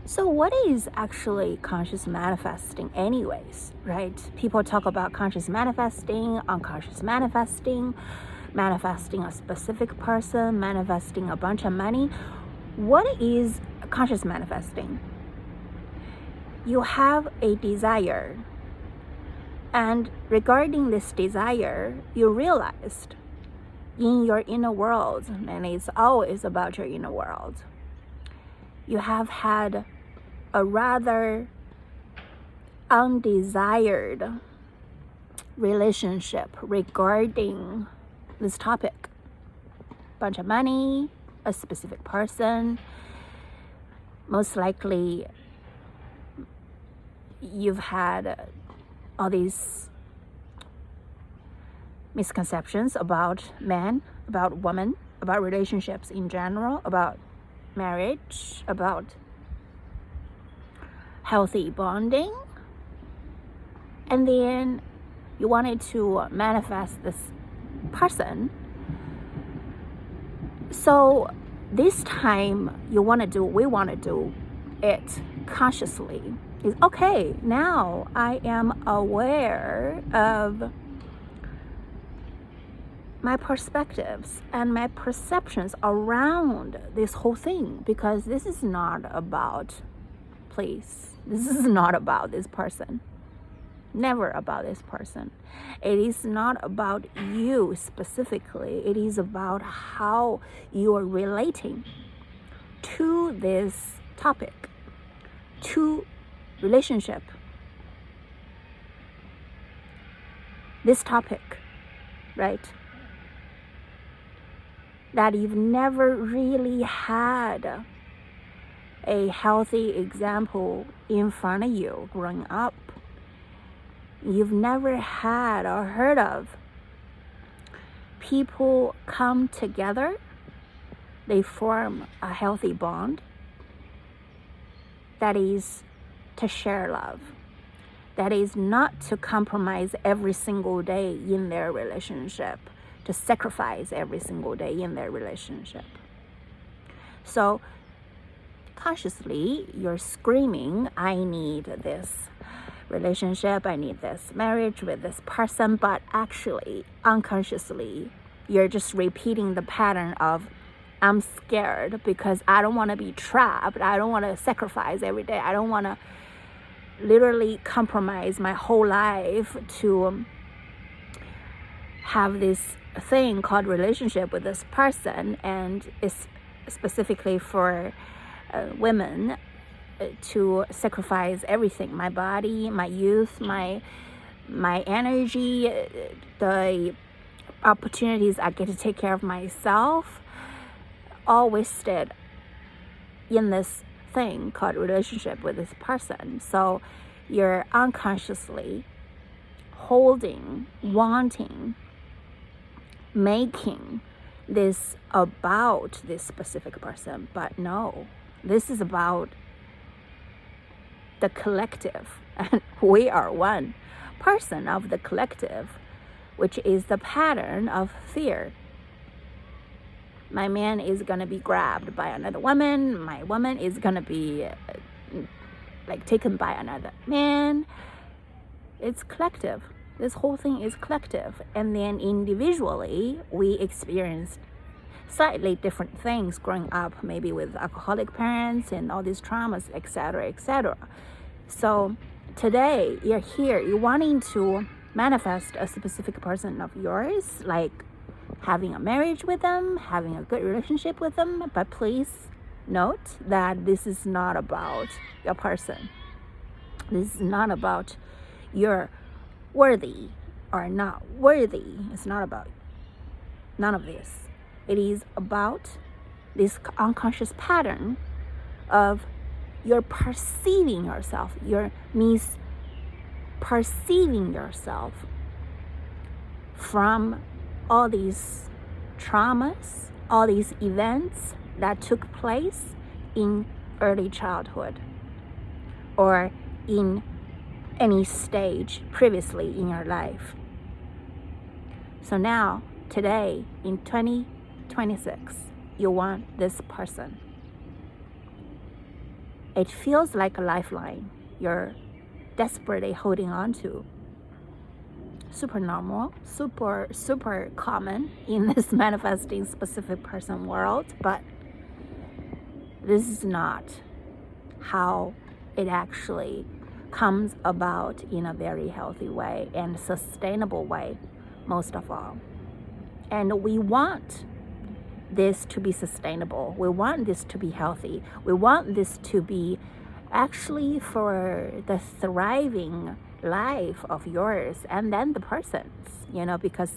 So, what is actually conscious manifesting, anyways, right? People talk about conscious manifesting, unconscious manifesting, manifesting a specific person, manifesting a bunch of money. What is conscious manifesting? You have a desire, and regarding this desire, you realized in your inner world, and it's always about your inner world, you have had a rather undesired relationship regarding this topic. Bunch of money, a specific person. Most likely you've had all these misconceptions about men, about women, about relationships in general, about marriage, about healthy bonding, and then you wanted to manifest this person. So this time we want to do it consciously. Is okay, now I am aware of my perspectives and my perceptions around this whole thing, because this is not about, this is not about this person. Never about this person. It is not about you specifically. It is about how you are relating to this topic, to relationship, this topic, right? That you've never really had a healthy example in front of you growing up. You've never had or heard of people come together, they form a healthy bond that is to share love, that is not to compromise every single day in their relationship, to sacrifice every single day in their relationship. So consciously you're screaming, I need this relationship, I need this marriage with this person, but actually unconsciously you're just repeating the pattern of, I'm scared because I don't want to be trapped, I don't want to sacrifice every day, I don't want to literally compromise my whole life to have this thing called relationship with this person. And it's specifically for women, to sacrifice everything, my body, my youth, my energy, the opportunities I get to take care of myself, all wasted in this thing called relationship with this person. So you're unconsciously holding, wanting, making this about this specific person. But no, this is about the collective, and we are one person of the collective, which is the pattern of fear. My man is going to be grabbed by another woman, my woman is going to be taken by another man. It's collective. This whole thing is collective. And then individually we experienced slightly different things growing up, maybe with alcoholic parents and all these traumas, etc., etc. So today you're here, you're wanting to manifest a specific person of yours, like having a marriage with them, having a good relationship with them. But please note that this is not about your person. This is not about you're worthy or not worthy. It's not about none of this. It is about this unconscious pattern of you're perceiving yourself, you're misperceiving yourself from all these traumas, all these events that took place in early childhood or in any stage previously in your life. So now, today, in 2026, you want this person. It feels like a lifeline you're desperately holding on to. Super normal, super common in this manifesting specific person world, but this is not how it actually comes about in a very healthy way and sustainable way, most of all. And we want this to be sustainable. We want this to be healthy. We want this to be actually for the thriving life of yours and then the person's, because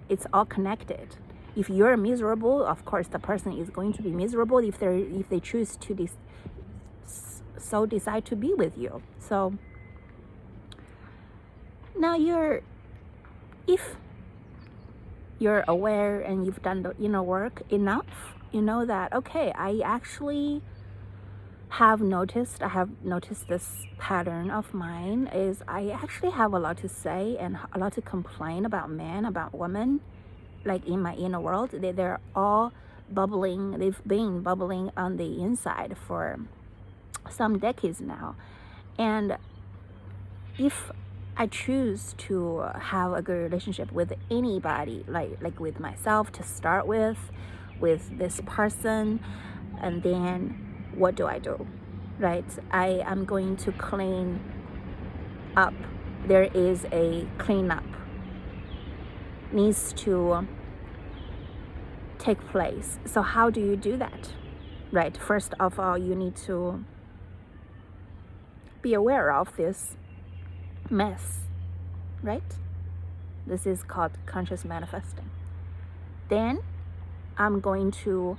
it's all connected. If you're miserable, of course the person is going to be miserable if they choose to decide to be with you. So now if you're aware and you've done the inner work enough, you know that, okay, I have noticed this pattern of mine is I actually have a lot to say and a lot to complain about men, about women, like in my inner world. They're all bubbling. They've been bubbling on the inside for some decades now. And if I choose to have a good relationship with anybody, like with myself to start with this person, and then what do I do, right? I am going to clean up. There is a cleanup needs to take place. So how do you do that, right? First of all, you need to be aware of this mess, right? This is called conscious manifesting. Then I'm going to,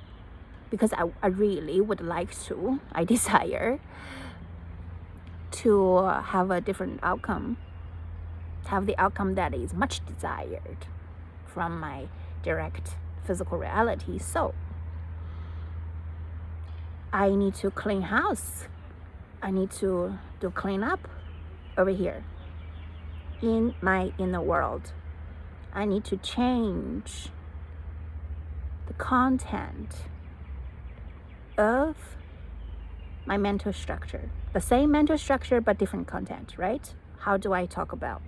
because I really would like to, I desire to have a different outcome, have the outcome that is much desired from my direct physical reality. So I need to clean house. I need to do clean up over here in my inner world. I need to change the content of my mental structure. The same mental structure, but different content, right? How do I talk about?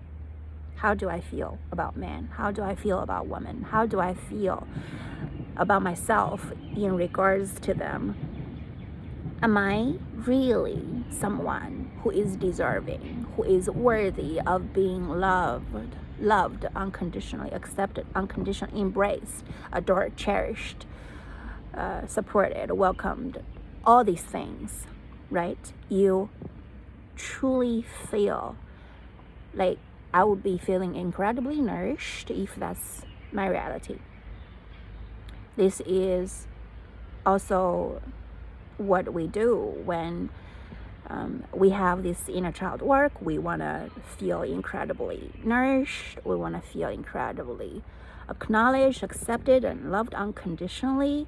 How do I feel about men? How do I feel about women? How do I feel about myself in regards to them? Am I really someone who is deserving, who is worthy of being loved unconditionally, accepted, unconditionally embraced, adored, cherished, supported, welcomed, all these things, right? You truly feel like I would be feeling incredibly nourished if that's my reality. This is also what we do when we have this inner child work. We want to feel incredibly nourished. We want to feel incredibly acknowledged, accepted, and loved unconditionally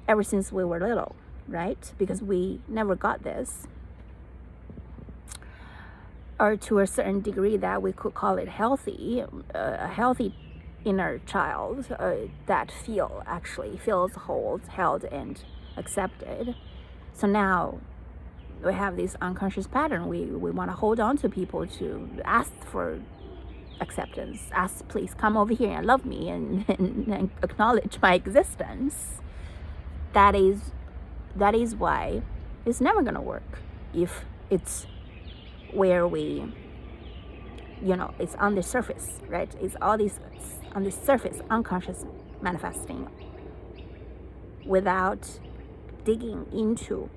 ever since we were little, right? Because we never got this. Or to a certain degree that we could call it healthy, a healthy inner child that feels whole, held, and accepted. So now we have this unconscious pattern. We want to hold on to people to ask for acceptance. Ask, please come over here and love me and acknowledge my existence. That is why it's never going to work if it's where we, it's on the surface, right? It's all these on the surface, unconscious manifesting without digging into,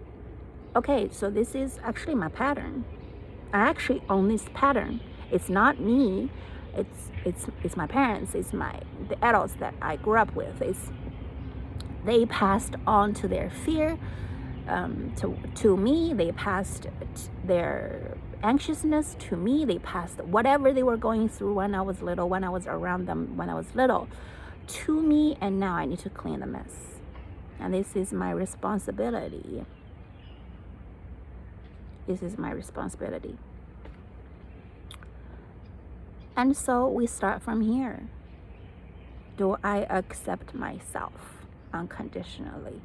okay, so this is actually my pattern. I actually own this pattern. It's not me. It's my parents. It's the adults that I grew up with. They passed on to their fear to me. They passed their anxiousness to me. They passed whatever they were going through when I was little, when I was around them when I was little, to me, and now I need to clean the mess. And this is my responsibility. This is my responsibility. And so we start from here. Do I accept myself unconditionally?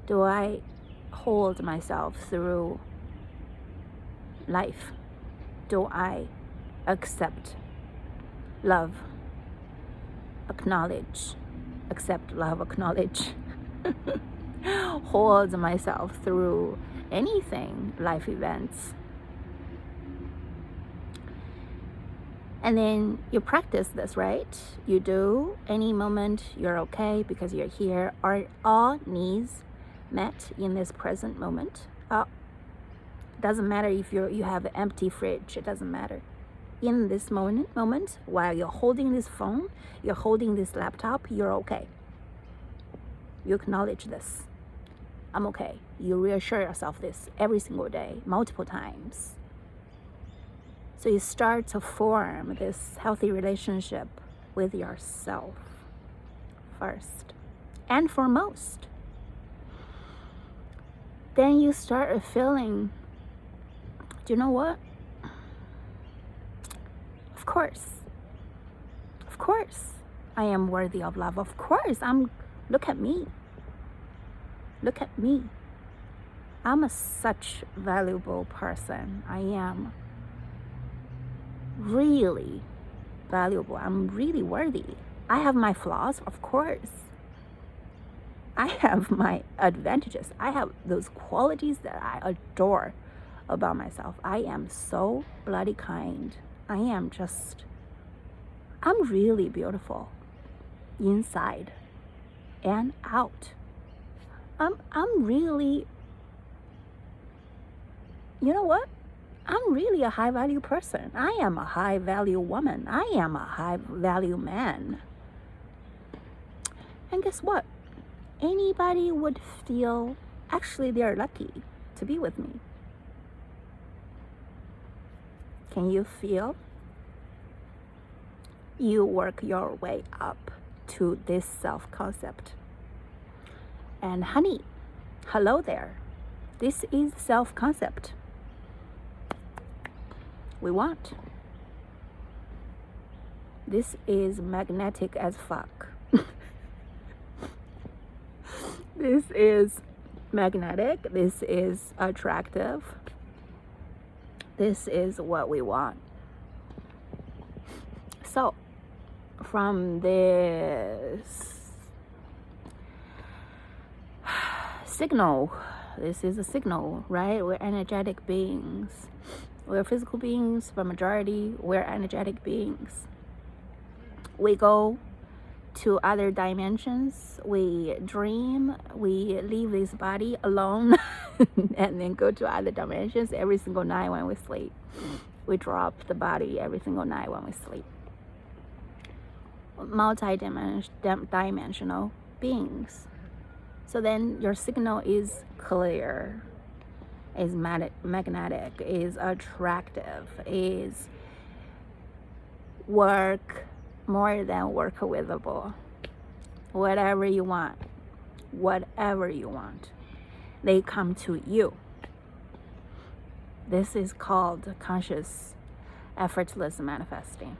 Do I hold myself through life? Do I accept, love, acknowledge, accept, love, acknowledge, hold myself through anything, life events? And then you practice this, right? You do any moment, you're okay because you're here. Are all needs met in this present moment? Doesn't matter if you have an empty fridge, it doesn't matter. In this moment, while you're holding this phone, you're holding this laptop, you're okay. You acknowledge this. I'm okay. You reassure yourself this every single day, multiple times. So you start to form this healthy relationship with yourself first and foremost. Then you start feeling, do you know what? Of course, I am worthy of love. Of course, look at me. Look at me. I'm such valuable person. I am really valuable. I'm really worthy. I have my flaws, of course. I have my advantages. I have those qualities that I adore about myself. I am so bloody kind. I'm really beautiful inside and out. I'm really, you know what? I'm really a high value person. I am a high value woman. I am a high value man. And guess what? Anybody would feel actually they're lucky to be with me. Can you feel? You work your way up to this self-concept. And honey, hello there. This is self-concept we want. This is magnetic as fuck. This is magnetic. This is attractive. This is what we want. So, from this signal, this is a signal, right? We're energetic beings. We're physical beings, for majority, we're energetic beings. We go to other dimensions, we dream, we leave this body alone and then go to other dimensions every single night when we sleep. We drop the body every single night when we sleep. Multi-dimensional beings. So then your signal is clear, is magnetic, is attractive, is work more than workable. Whatever you want, they come to you. This is called conscious, effortless manifesting.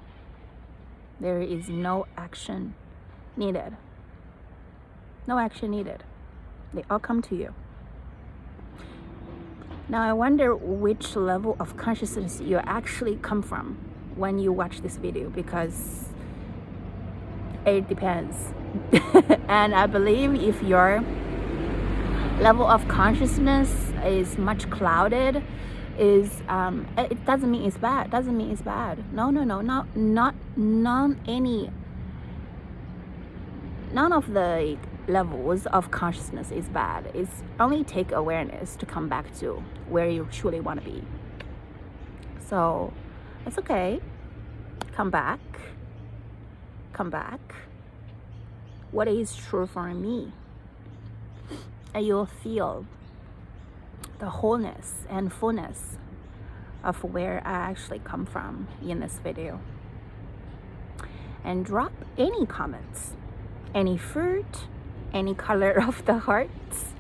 There is no action needed. No action needed. They all come to you. Now I wonder which level of consciousness you actually come from when you watch this video, because it depends. And I believe if your level of consciousness is much clouded, it doesn't mean it's bad. No, none of the levels of consciousness is bad. It's only take awareness to come back to where you truly want to be. So it's okay. Come back. What is true for me? And you'll feel the wholeness and fullness of where I actually come from in this video. And drop any comments, any fruit, any color of the hearts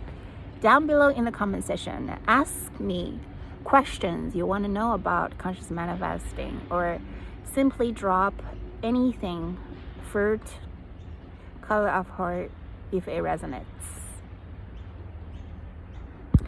down below in the comment section. Ask me questions you want to know about conscious manifesting, or simply drop anything, fruit, color of heart, if it resonates.